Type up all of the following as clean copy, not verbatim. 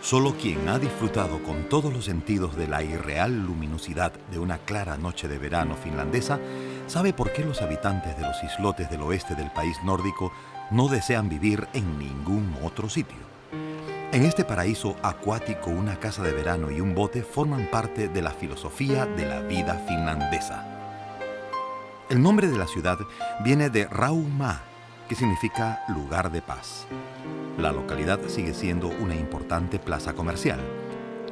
Solo quien ha disfrutado con todos los sentidos de la irreal luminosidad de una clara noche de verano finlandesa sabe por qué los habitantes de los islotes del oeste del país nórdico no desean vivir en ningún otro sitio. En este paraíso acuático, una casa de verano y un bote forman parte de la filosofía de la vida finlandesa. El nombre de la ciudad viene de Rauma, que significa lugar de paz. La localidad sigue siendo una importante plaza comercial.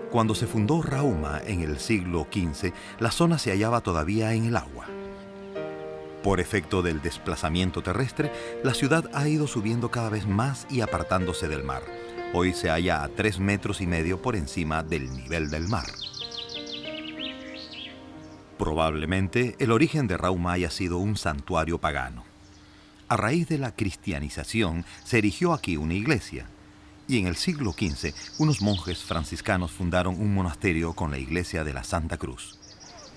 Cuando se fundó Rauma en el siglo XV, la zona se hallaba todavía en el agua. Por efecto del desplazamiento terrestre, la ciudad ha ido subiendo cada vez más y apartándose del mar. Hoy se halla a 3,5 metros por encima del nivel del mar. Probablemente el origen de Rauma haya sido un santuario pagano. A raíz de la cristianización se erigió aquí una iglesia y en el siglo XV unos monjes franciscanos fundaron un monasterio con la iglesia de la Santa Cruz.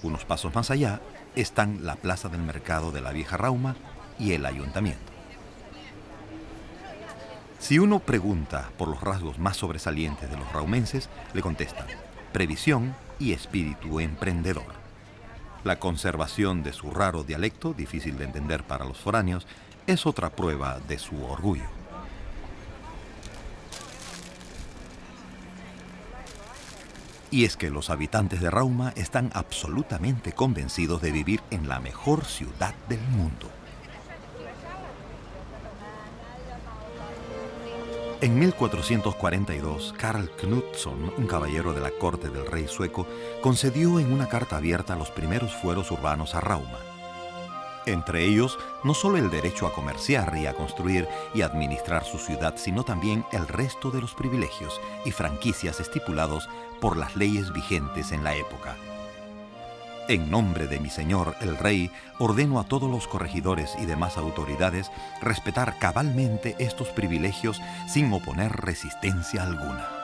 Unos pasos más allá están la plaza del mercado de la vieja Rauma y el ayuntamiento. Si uno pregunta por los rasgos más sobresalientes de los raumenses, le contestan previsión y espíritu emprendedor. La conservación de su raro dialecto, difícil de entender para los foráneos, es otra prueba de su orgullo. Y es que los habitantes de Rauma están absolutamente convencidos de vivir en la mejor ciudad del mundo. En 1442, Karl Knutsson, un caballero de la corte del rey sueco, concedió en una carta abierta los primeros fueros urbanos a Rauma. Entre ellos, no solo el derecho a comerciar y a construir y administrar su ciudad, sino también el resto de los privilegios y franquicias estipulados por las leyes vigentes en la época. En nombre de mi señor, el rey, ordeno a todos los corregidores y demás autoridades respetar cabalmente estos privilegios sin oponer resistencia alguna.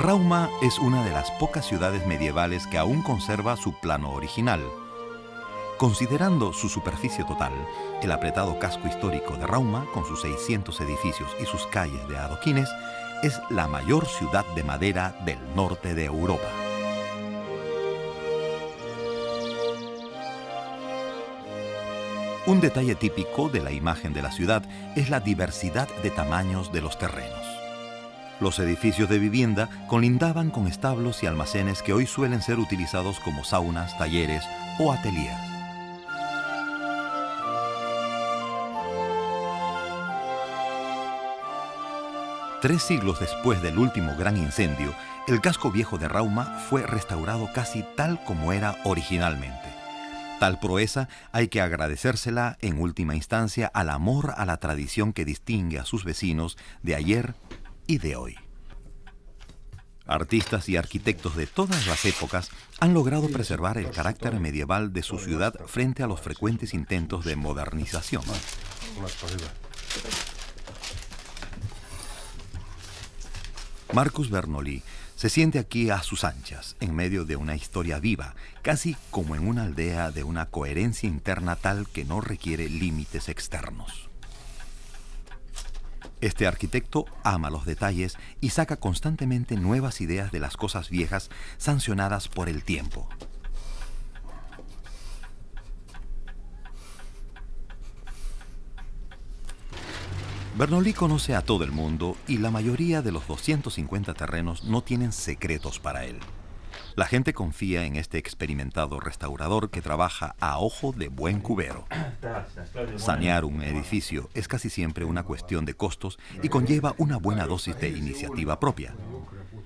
Rauma es una de las pocas ciudades medievales que aún conserva su plano original. Considerando su superficie total, el apretado casco histórico de Rauma, con sus 600 edificios y sus calles de adoquines, es la mayor ciudad de madera del norte de Europa. Un detalle típico de la imagen de la ciudad es la diversidad de tamaños de los terrenos. Los edificios de vivienda colindaban con establos y almacenes que hoy suelen ser utilizados como saunas, talleres o ateliers. Tres siglos después del último gran incendio, el casco viejo de Rauma fue restaurado casi tal como era originalmente. Tal proeza hay que agradecérsela en última instancia al amor a la tradición que distingue a sus vecinos de ayer y de hoy. Artistas y arquitectos de todas las épocas han logrado preservar el carácter medieval de su ciudad frente a los frecuentes intentos de modernización. Marcus Bernoulli se siente aquí a sus anchas, en medio de una historia viva, casi como en una aldea de una coherencia interna tal que no requiere límites externos. Este arquitecto ama los detalles y saca constantemente nuevas ideas de las cosas viejas sancionadas por el tiempo. Bernoulli conoce a todo el mundo y la mayoría de los 250 terrenos no tienen secretos para él. La gente confía en este experimentado restaurador que trabaja a ojo de buen cubero. Sanear un edificio es casi siempre una cuestión de costos y conlleva una buena dosis de iniciativa propia.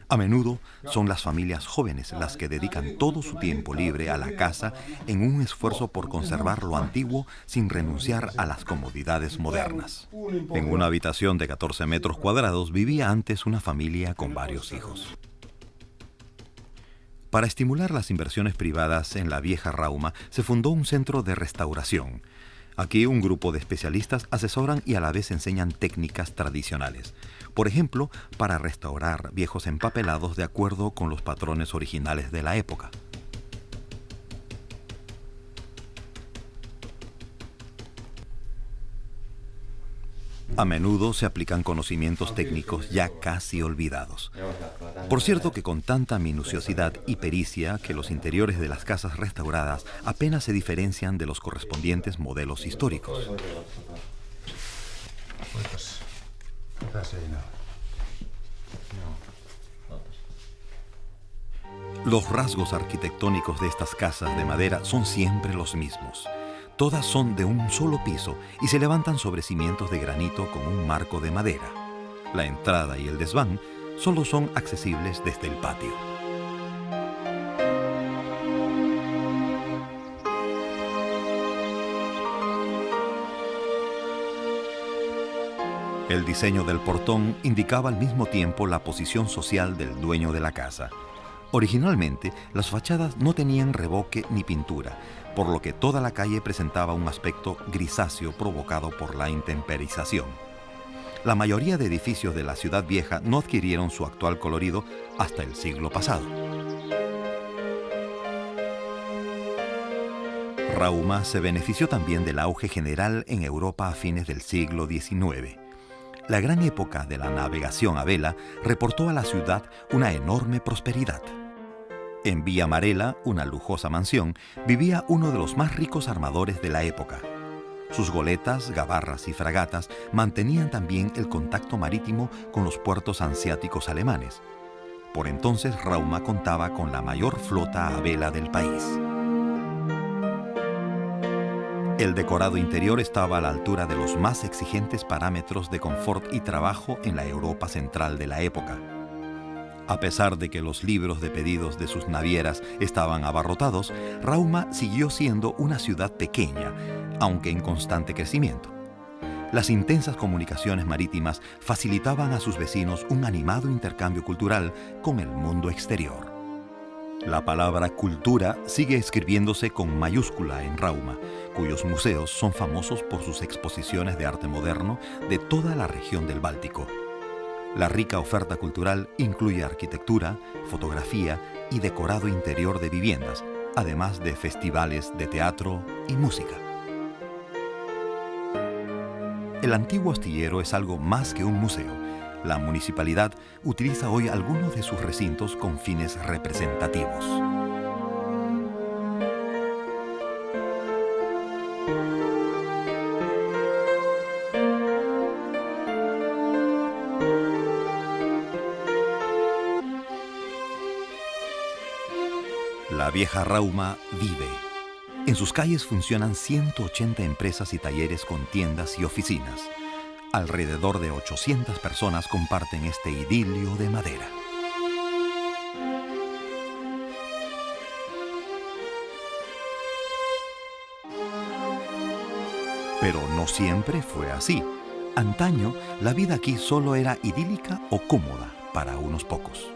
A menudo son las familias jóvenes las que dedican todo su tiempo libre a la casa en un esfuerzo por conservar lo antiguo sin renunciar a las comodidades modernas. En una habitación de 14 metros cuadrados vivía antes una familia con varios hijos. Para estimular las inversiones privadas en la vieja Rauma, se fundó un centro de restauración. Aquí un grupo de especialistas asesoran y a la vez enseñan técnicas tradicionales. Por ejemplo, para restaurar viejos empapelados de acuerdo con los patrones originales de la época. A menudo se aplican conocimientos técnicos ya casi olvidados. Por cierto que con tanta minuciosidad y pericia que los interiores de las casas restauradas apenas se diferencian de los correspondientes modelos históricos. Los rasgos arquitectónicos de estas casas de madera son siempre los mismos. Todas son de un solo piso y se levantan sobre cimientos de granito con un marco de madera. La entrada y el desván solo son accesibles desde el patio. El diseño del portón indicaba al mismo tiempo la posición social del dueño de la casa. Originalmente, las fachadas no tenían revoque ni pintura, por lo que toda la calle presentaba un aspecto grisáceo provocado por la intemperización. La mayoría de edificios de la ciudad vieja no adquirieron su actual colorido hasta el siglo pasado. Rauma se benefició también del auge general en Europa a fines del siglo XIX. La gran época de la navegación a vela reportó a la ciudad una enorme prosperidad. En Villa Marella, una lujosa mansión, vivía uno de los más ricos armadores de la época. Sus goletas, gabarras y fragatas mantenían también el contacto marítimo con los puertos hanseáticos alemanes. Por entonces, Rauma contaba con la mayor flota a vela del país. El decorado interior estaba a la altura de los más exigentes parámetros de confort y trabajo en la Europa central de la época. A pesar de que los libros de pedidos de sus navieras estaban abarrotados, Rauma siguió siendo una ciudad pequeña, aunque en constante crecimiento. Las intensas comunicaciones marítimas facilitaban a sus vecinos un animado intercambio cultural con el mundo exterior. La palabra cultura sigue escribiéndose con mayúscula en Rauma, cuyos museos son famosos por sus exposiciones de arte moderno de toda la región del Báltico. La rica oferta cultural incluye arquitectura, fotografía y decorado interior de viviendas, además de festivales de teatro y música. El antiguo astillero es algo más que un museo. La municipalidad utiliza hoy algunos de sus recintos con fines representativos. La vieja Rauma vive. En sus calles funcionan 180 empresas y talleres con tiendas y oficinas. Alrededor de 800 personas comparten este idilio de madera. Pero no siempre fue así. Antaño, la vida aquí solo era idílica o cómoda para unos pocos.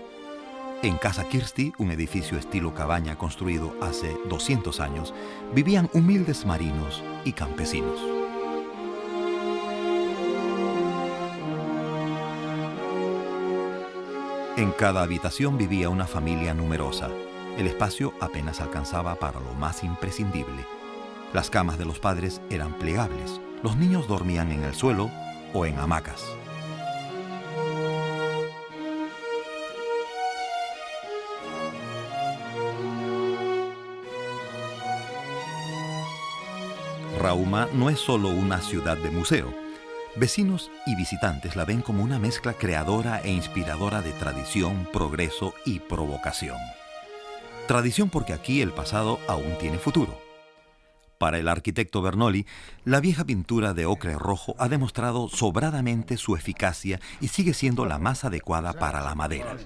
En Casa Kirsti, un edificio estilo cabaña construido hace 200 años, vivían humildes marinos y campesinos. En cada habitación vivía una familia numerosa. El espacio apenas alcanzaba para lo más imprescindible. Las camas de los padres eran plegables. Los niños dormían en el suelo o en hamacas. Rauma no es solo una ciudad de museo. Vecinos y visitantes la ven como una mezcla creadora e inspiradora de tradición, progreso y provocación. Tradición porque aquí el pasado aún tiene futuro. Para el arquitecto Bernoli, la vieja pintura de ocre rojo ha demostrado sobradamente su eficacia y sigue siendo la más adecuada para la madera.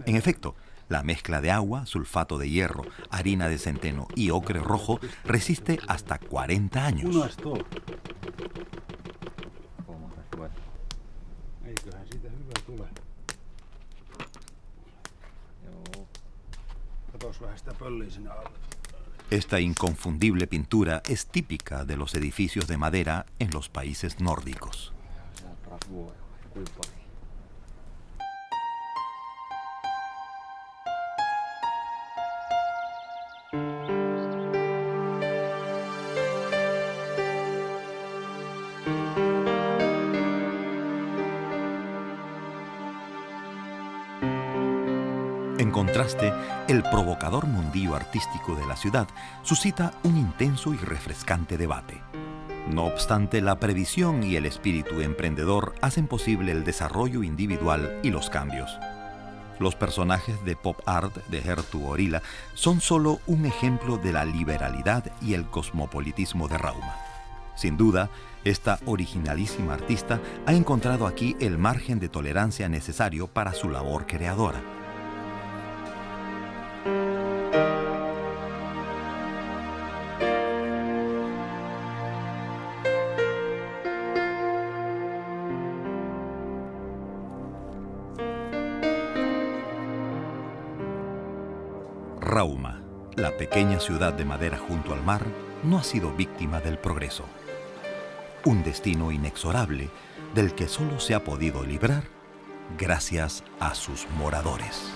En efecto, la mezcla de agua, sulfato de hierro, harina de centeno y ocre rojo resiste hasta 40 años. Eiköhän siitä hyvä tule. Joo. Katos vähän sitä pölliä sinne alle. Esta inconfundible pintura es típica de los edificios de madera en los países nórdicos. En contraste, el provocador mundillo artístico de la ciudad suscita un intenso y refrescante debate. No obstante, la previsión y el espíritu emprendedor hacen posible el desarrollo individual y los cambios. Los personajes de pop art de Hertu Orila son solo un ejemplo de la liberalidad y el cosmopolitismo de Rauma. Sin duda, esta originalísima artista ha encontrado aquí el margen de tolerancia necesario para su labor creadora. Rauma, la pequeña ciudad de madera junto al mar, no ha sido víctima del progreso. Un destino inexorable del que solo se ha podido librar gracias a sus moradores.